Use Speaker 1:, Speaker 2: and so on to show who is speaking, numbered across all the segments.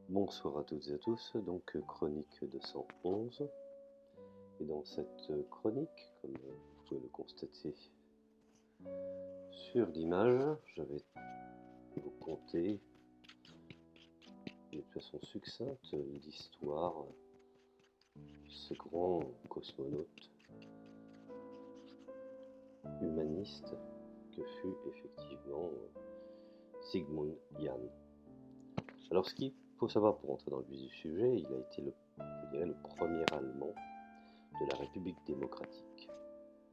Speaker 1: Bonsoir à toutes et à tous, donc chronique 211. Et dans cette chronique, comme vous pouvez le constater sur l'image, je vais vous conter de façon succincte l'histoire de ce grand cosmonaute humaniste que fut effectivement Zygmunt Yann. Alors, ce qu'il faut savoir pour entrer dans le vif du sujet, il a été le premier Allemand de la République démocratique,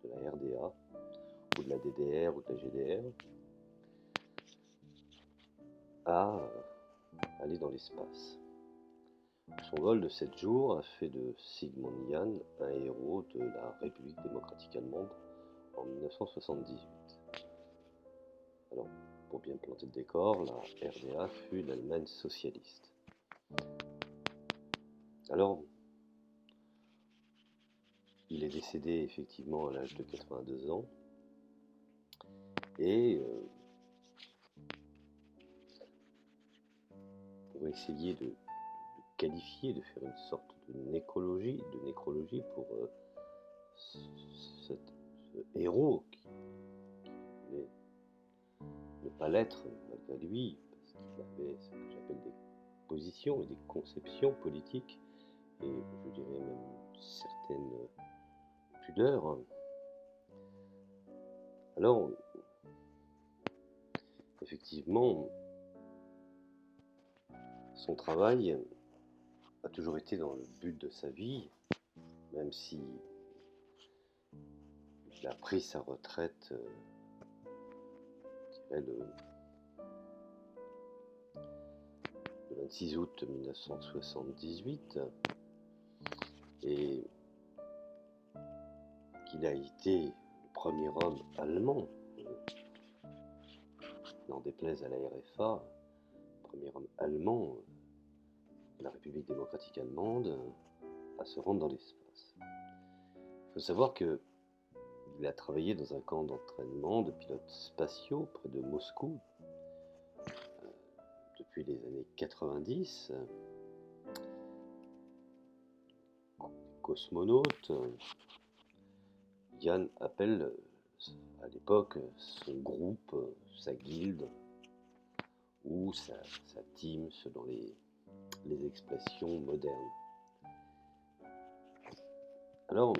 Speaker 1: de la RDA, ou de la DDR, ou de la GDR, à aller dans l'espace. Son vol de 7 jours a fait de Zygmunt Yann un héros de la République démocratique allemande en 1978. Alors, pour bien planter le décor, la RDA fut l'Allemagne socialiste. Alors, il est décédé effectivement à l'âge de 82 ans, et pour essayer de qualifier, de faire une sorte de nécrologie pour ce héros qui voulait ne pas l'être malgré lui, parce qu'il avait ce que j'appelle des positions et des conceptions politiques, et je dirais même une certaine pudeur. Alors, effectivement, son travail a toujours été dans le but de sa vie, même si il a pris sa retraite, je dirais le 26 août 1978, et qu'il a été le premier homme allemand, n'en déplaise à la RFA, le premier homme allemand de la République démocratique allemande à se rendre dans l'espace. Il faut savoir qu'il a travaillé dans un camp d'entraînement de pilotes spatiaux près de Moscou depuis les années 90. Cosmonaute, Yann appelle à l'époque son groupe, sa guilde ou sa team selon les expressions modernes. Alors,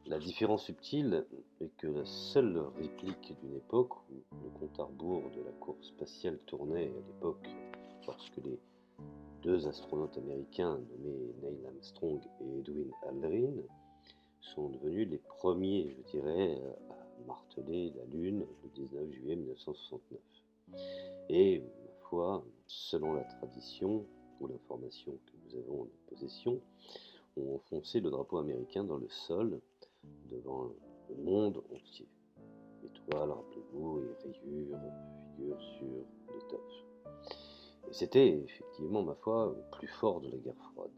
Speaker 1: la différence subtile est que la seule réplique d'une époque où le compte à rebours de la course spatiale tournait à l'époque lorsque les deux astronautes américains nommés Neil Armstrong et Edwin Aldrin sont devenus les premiers, je dirais, à marteler la Lune le 19 juillet 1969. Et, ma foi, selon la tradition ou l'information que nous avons en possession, ont enfoncé le drapeau américain dans le sol devant le monde entier. Étoiles, rappelez-vous, et rayures figurent sur l'étoffe. Et c'était effectivement, ma foi, au plus fort de la guerre froide.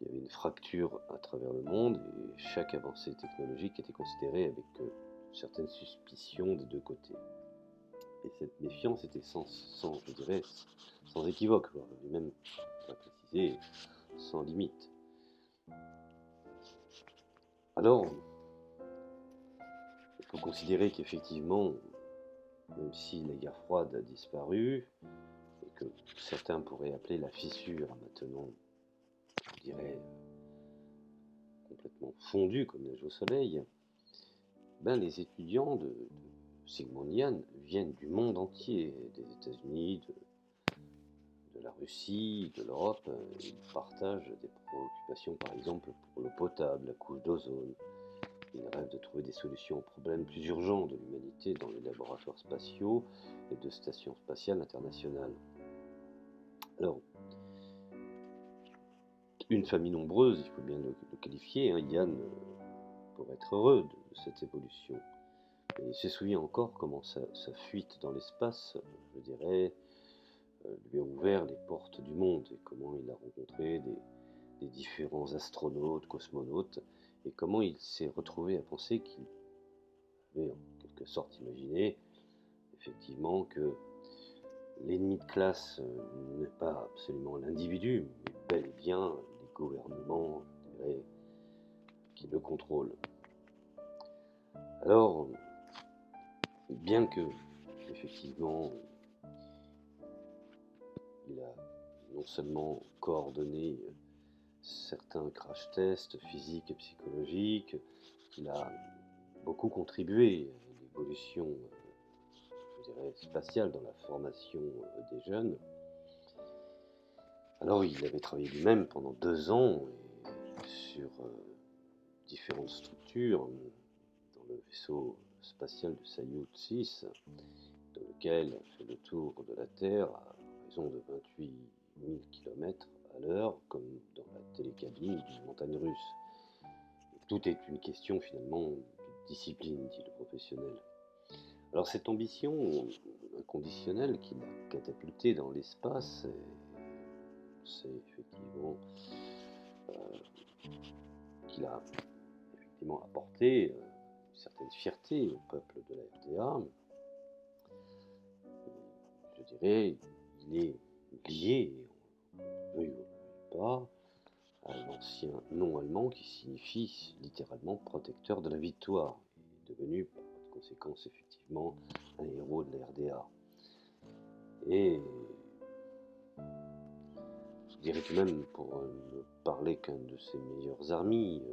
Speaker 1: Il y avait une fracture à travers le monde et chaque avancée technologique était considérée avec certaines suspicions des deux côtés. Et cette méfiance était je dirais, sans équivoque, voire même, on va préciser, sans limite. Alors, il faut considérer qu'effectivement, même si la guerre froide a disparu, et que certains pourraient appeler la fissure maintenant, je dirais, complètement fondue comme neige au soleil, ben les étudiants de Zygmunt Yann viennent du monde entier, des États-Unis, de la Russie, de l'Europe. Ils partagent des préoccupations, par exemple, pour l'eau potable, la couche d'ozone. Ils rêvent de trouver des solutions aux problèmes plus urgents de l'humanité dans les laboratoires spatiaux et de stations spatiales internationales. Alors, une famille nombreuse, il faut bien le qualifier, hein, Yann, pour être heureux de cette évolution. Et il se souvient encore comment sa fuite dans l'espace, je dirais, lui a ouvert les portes du monde, et comment il a rencontré des différents astronautes, cosmonautes, et comment il s'est retrouvé à penser qu'il avait en quelque sorte imaginé effectivement que l'ennemi de classe n'est pas absolument l'individu, mais bel et bien les gouvernements, je dirais, qui le contrôlent. Alors, bien que, effectivement, il a non seulement coordonné certains crash tests physiques et psychologiques, qu'il a beaucoup contribué à l'évolution, je dirais, spatiale dans la formation des jeunes. Alors il avait travaillé lui-même pendant 2 ans sur différentes structures dans le vaisseau spatial de Salyut 6, dans lequel il fait le tour de la Terre à raison de 28 000 km à l'heure, comme dans la télécabine d'une montagne russe. Et tout est une question finalement de discipline, dit le professionnel. Alors cette ambition inconditionnelle qui l'a catapulté dans l'espace, c'est effectivement qu'il a effectivement apporté une certaine fierté au peuple de la RDA. Je dirais, il est lié, on ne veuille pas, à l'ancien nom allemand qui signifie littéralement protecteur de la victoire, et est devenu par conséquence effectivement un héros de la RDA. Et je dirais que même, pour ne parler qu'un de ses meilleurs amis,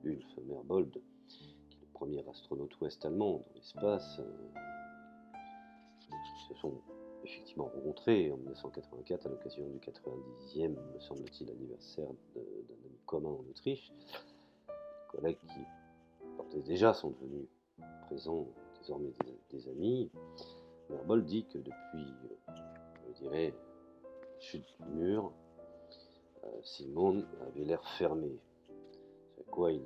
Speaker 1: Ulf Merbold, qui est le premier astronaute ouest-allemand dans l'espace, qui se sont effectivement rencontrés en 1984 à l'occasion du 90e, me semble-t-il, anniversaire d'un ami commun en Autriche. Les collègues qui portaient déjà sont devenus présents, désormais des amis. Merbold dit que depuis, je dirais, la chute du mur, Sigmund avait l'air fermé, c'est à quoi il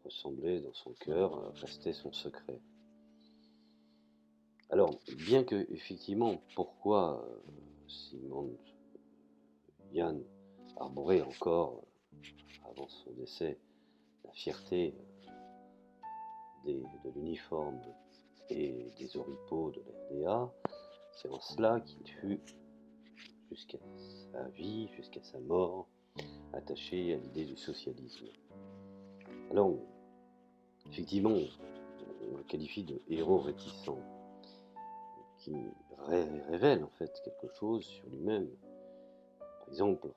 Speaker 1: ressemblait dans son cœur, restait son secret. Alors, bien que, effectivement, pourquoi Sigmund Yann arborait encore, avant son décès, la fierté de l'uniforme et des oripeaux de la RDA, c'est en cela qu'il fut, jusqu'à sa vie, jusqu'à sa mort, attaché à l'idée du socialisme. Alors, effectivement, on le qualifie de héros réticent, qui révèle en fait quelque chose sur lui-même. Par exemple,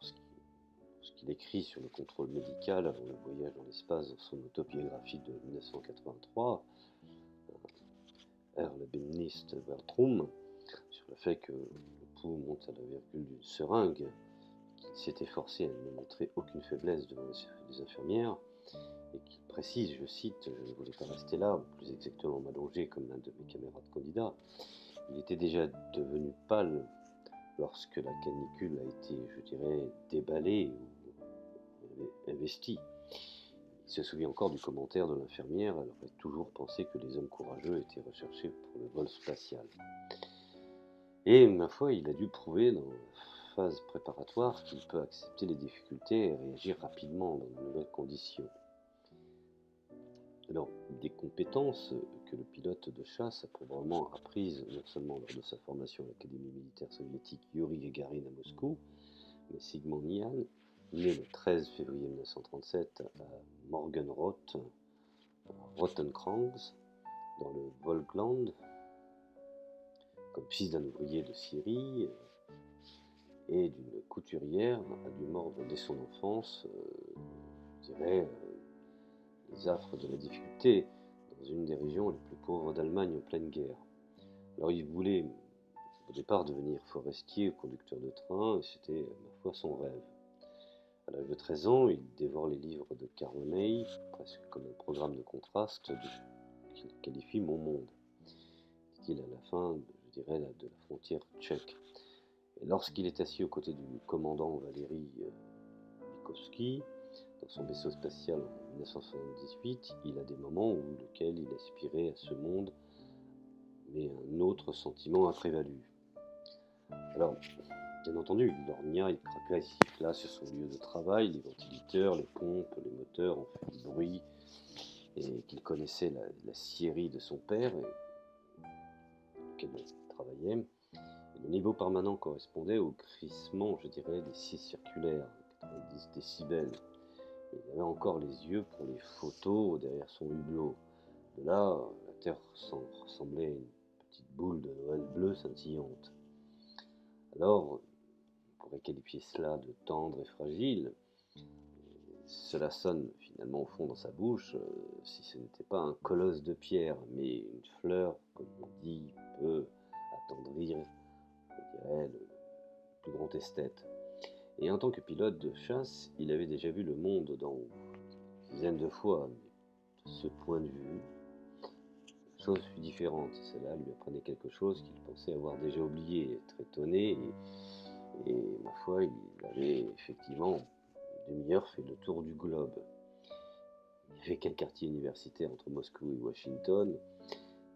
Speaker 1: lorsqu'il écrit sur le contrôle médical avant le voyage dans l'espace dans son autobiographie de 1983, Erlebnis Weltraum, sur le fait que le pouls monte à la virgule d'une seringue, qu'il s'est efforcé à ne montrer aucune faiblesse devant les infirmières, et qu'il précise, je cite, je ne voulais pas rester là, ou plus exactement m'allonger comme l'un de mes camarades candidats. Il était déjà devenu pâle lorsque la canicule a été, je dirais, déballée ou investie. Il se souvient encore du commentaire de l'infirmière, elle aurait toujours pensé que les hommes courageux étaient recherchés pour le vol spatial. Et, ma foi, il a dû prouver dans la phase préparatoire qu'il peut accepter les difficultés et réagir rapidement dans de nouvelles conditions. Alors, des compétences que le pilote de chasse a probablement apprises non seulement lors de sa formation à l'Académie militaire soviétique Yuri Gagarin à Moscou, mais Sigmund Yann, né le 13 février 1937 à Morgenroth, à Rottenkranz, dans le Volgland, comme fils d'un ouvrier de Syrie et d'une couturière, a dû mordre dès son enfance, je dirais, les affres de la difficulté dans une des régions les plus pauvres d'Allemagne en pleine guerre. Alors il voulait au départ devenir forestier ou conducteur de train, et c'était, ma foi, son rêve. À l'âge de 13 ans, il dévore les livres de Karl May, presque comme un programme de contraste qu'il qualifie Mon Monde, dit-il à la fin, je dirais, de la frontière tchèque. Et lorsqu'il est assis aux côtés du commandant Valéry Vygotsky, dans son vaisseau spatial en 1978, il a des moments où lequel il aspirait à ce monde, mais un autre sentiment a prévalu. Alors, bien entendu, il lorgna, il craquait, il siffla sur son lieu de travail, les ventilateurs, les pompes, les moteurs ont fait du bruit, et qu'il connaissait la scierie de son père, et lequel il travaillait. Et Le niveau permanent correspondait au crissement, je dirais, des scies circulaires, 90 décibels. Mais il avait encore les yeux pour les photos derrière son hublot. De là, la Terre ressemblait à une petite boule de Noël bleue scintillante. Alors, on pourrait qualifier cela de tendre et fragile. Cela sonne finalement au fond dans sa bouche, si ce n'était pas un colosse de pierre, mais une fleur, comme on dit, peut attendrir, je dirais, le plus grand esthète. Et en tant que pilote de chasse, il avait déjà vu le monde d'en haut, dizaines de fois, mais de ce point de vue, la chose fut différente. Cela lui apprenait quelque chose qu'il pensait avoir déjà oublié, être étonné, et ma foi, il avait effectivement une demi-heure fait le tour du globe. Il n'y avait qu'un quartier universitaire entre Moscou et Washington,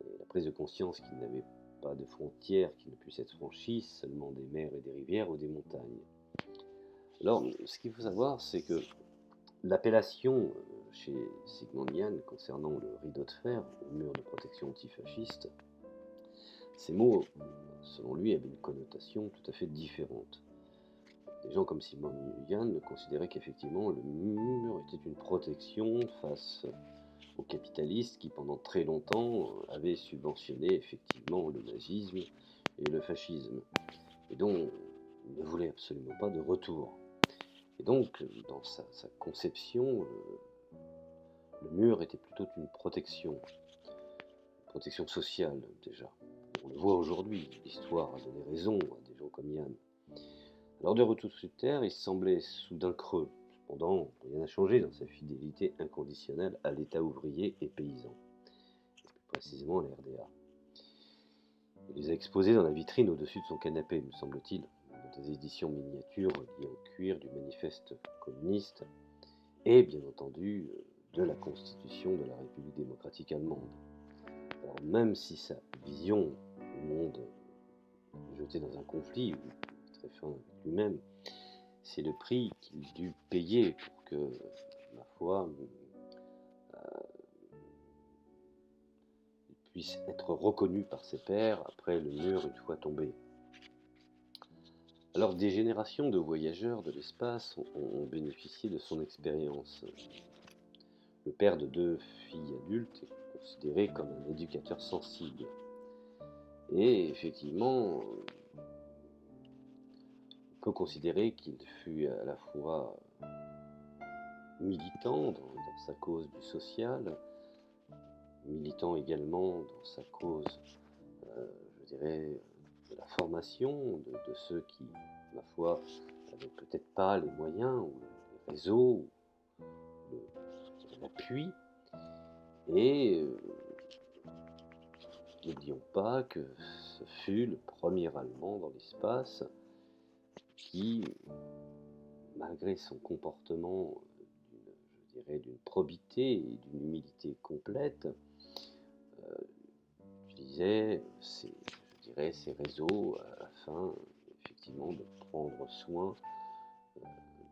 Speaker 1: et la prise de conscience qu'il n'avait pas de frontières qui ne puissent être franchies, seulement des mers et des rivières ou des montagnes. Alors, ce qu'il faut savoir, c'est que l'appellation chez Sigmondian concernant le rideau de fer au mur de protection antifasciste, ces mots, selon lui, avaient une connotation tout à fait différente. Des gens comme Sigmondian considéraient qu'effectivement le mur était une protection face aux capitalistes qui pendant très longtemps avaient subventionné effectivement le nazisme et le fascisme, et dont il ne voulait absolument pas de retour. Et donc, dans sa conception, le mur était plutôt une protection sociale déjà. On le voit aujourd'hui, l'histoire a donné raison à des gens comme Yann. Alors de retour sur Terre, il semblait soudain creux. Cependant, rien n'a changé dans sa fidélité inconditionnelle à l'État ouvrier et paysan, et plus précisément à la RDA. Il les a exposés dans la vitrine au-dessus de son canapé, me semble-t-il, dans des éditions miniatures liées au cuir du manifeste communiste, et bien entendu de la Constitution de la République démocratique allemande. Alors même si sa vision du monde jeté dans un conflit, ou très fin avec lui-même, c'est le prix qu'il dut payer pour que, ma foi, il puisse être reconnu par ses pairs après le mur une fois tombé. Alors des générations de voyageurs de l'espace ont bénéficié de son expérience. Le père de 2 filles adultes est considéré comme un éducateur sensible. Et effectivement, on peut considérer qu'il fut à la fois militant dans sa cause du social, militant également dans sa cause, je dirais, de la formation de ceux qui, ma foi, n'avaient peut-être pas les moyens ou les réseaux, ou l'appui. Et n'oublions pas que ce fut le premier Allemand dans l'espace qui, malgré son comportement, je dirais, d'une probité et d'une humilité complète, utilisait ces réseaux afin effectivement de prendre soin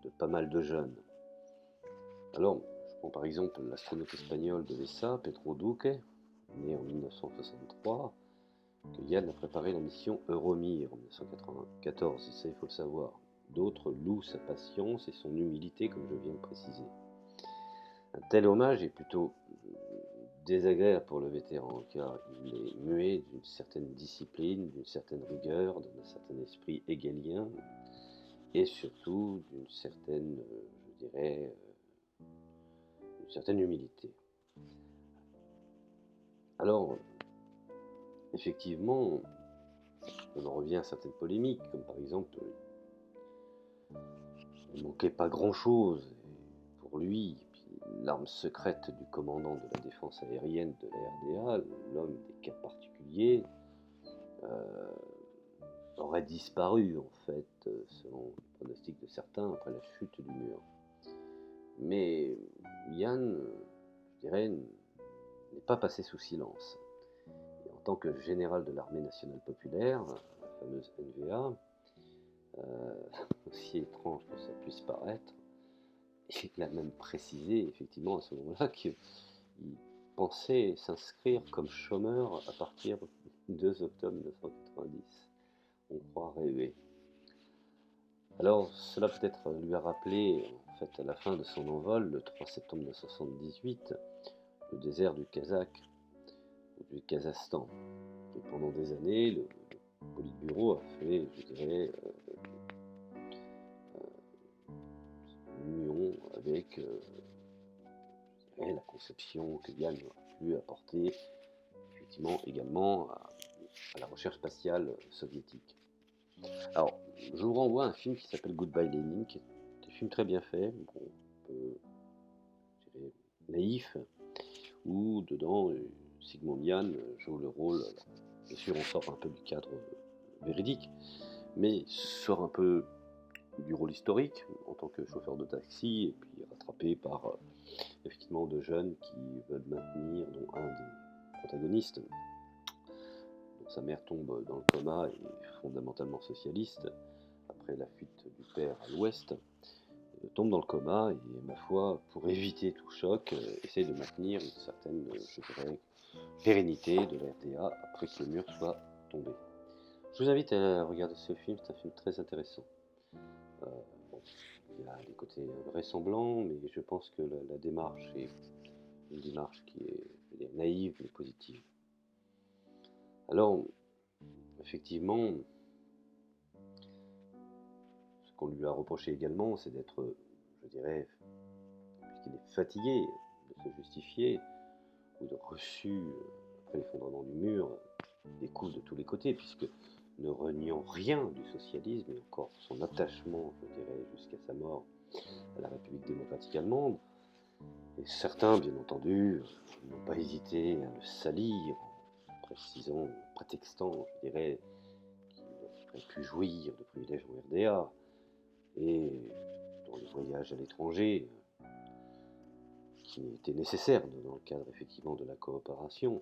Speaker 1: de pas mal de jeunes. Alors, je prends par exemple l'astronaute espagnol de l'ESA, Pedro Duque, né en 1963, que Yann a préparé la mission Euromir en 1994, et ça il faut le savoir. D'autres louent sa patience et son humilité, comme je viens de préciser. Un tel hommage est plutôt désagréable pour le vétéran, car il est muet d'une certaine discipline, d'une certaine rigueur, d'un certain esprit hegelien, et surtout d'une certaine, je dirais, une certaine humilité. Alors, effectivement, on en revient à certaines polémiques, comme par exemple, il ne manquait pas grand-chose pour lui. L'arme secrète du commandant de la défense aérienne de la RDA, l'homme des cas particuliers, aurait disparu en fait, selon le pronostic de certains, après la chute du mur. Mais Yann, je dirais, n'est pas passé sous silence. Et en tant que général de l'armée nationale populaire, la fameuse NVA, aussi étrange que ça puisse paraître, il a même précisé effectivement à ce moment-là qu'il pensait s'inscrire comme chômeur à partir du 2 octobre 1990. On croit croire rêver. Alors, cela peut-être lui a rappelé, en fait, à la fin de son envol, le 3 septembre 1978, le désert du Kazakh, ou du Kazakhstan. Et pendant des années, le Politburo a fait, je dirais, une union avec je dirais, la conception que Yann a pu apporter, effectivement, également à la recherche spatiale soviétique. Alors, je vous renvoie à un film qui s'appelle Goodbye Lenin, qui est un film très bien fait, bon, un peu, je dirais, naïf, où dedans Sigmund Yann joue le rôle, bien sûr on sort un peu du cadre véridique, mais sort un peu du rôle historique en tant que chauffeur de taxi, et puis rattrapé par effectivement de jeunes qui veulent maintenir, dont un des protagonistes, dont sa mère tombe dans le coma et est fondamentalement socialiste, après la fuite du père à l'ouest, tombe dans le coma et, ma foi, pour éviter tout choc, essaye de maintenir une certaine, je dirais, pérennité de la RDA après que le mur soit tombé. Je vous invite à regarder ce film, c'est un film très intéressant. Bon, il y a des côtés vraisemblants, mais je pense que la démarche est une démarche qui est naïve mais positive. Alors, effectivement, ce qu'on lui a reproché également, c'est d'être, je dirais, puisqu'il est fatigué de se justifier, ou de reçu, après l'effondrement du mur, des coups de tous les côtés, puisque ne reniant rien du socialisme, et encore son attachement, je dirais, jusqu'à sa mort à la République démocratique allemande, et certains, bien entendu, n'ont pas hésité à le salir, en précisant, en prétextant, je dirais, qu'il aurait pu jouir de privilèges en RDA, et dans les voyages à l'étranger, qui étaient nécessaires dans le cadre effectivement de la coopération.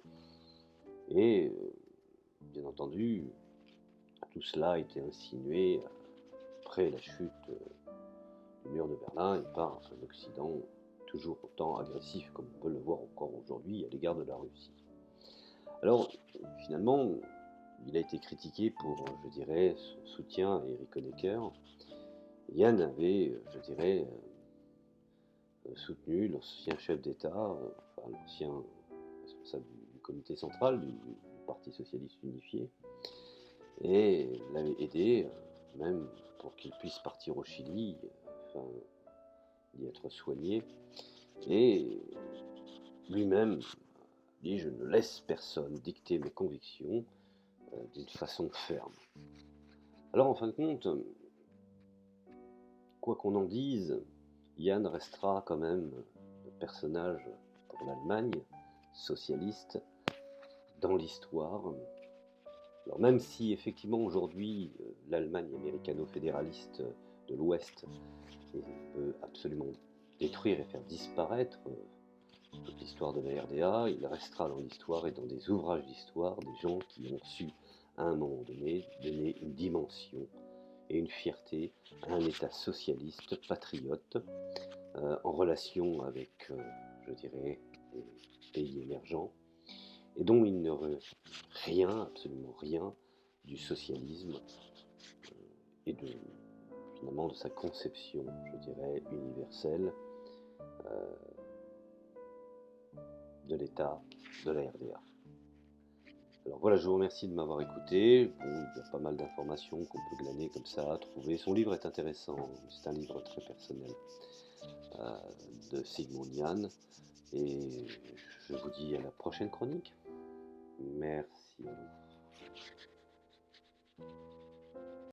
Speaker 1: Et bien entendu, tout cela a été insinué après la chute du mur de Berlin et par un Occident toujours autant agressif comme on peut le voir encore aujourd'hui à l'égard de la Russie. Alors finalement, il a été critiqué pour, je dirais, son soutien à Erich Honecker. Yann avait, je dirais, soutenu l'ancien chef d'État, enfin l'ancien responsable du comité central du Parti socialiste unifié, et l'avait aidé, même pour qu'il puisse partir au Chili, afin d'y être soigné. Et lui-même dit: je ne laisse personne dicter mes convictions d'une façon ferme. Alors en fin de compte, quoi qu'on en dise, Yann restera quand même le personnage pour l'Allemagne socialiste dans l'histoire. Alors même si effectivement aujourd'hui l'Allemagne américano-fédéraliste de l'Ouest peut absolument détruire et faire disparaître toute l'histoire de la RDA, il restera dans l'histoire et dans des ouvrages d'histoire des gens qui ont su à un moment donné donner une dimension et une fierté à un État socialiste, patriote, en relation avec, je dirais, les pays émergents, et dont il ne rien, absolument rien, du socialisme et finalement de sa conception, je dirais, universelle de l'État de la RDA. Alors voilà, je vous remercie de m'avoir écouté. Bon, il y a pas mal d'informations qu'on peut glaner comme ça, trouver. Son livre est intéressant, c'est un livre très personnel de Sigmund Yann. Et je vous dis à la prochaine chronique. Merci à vous.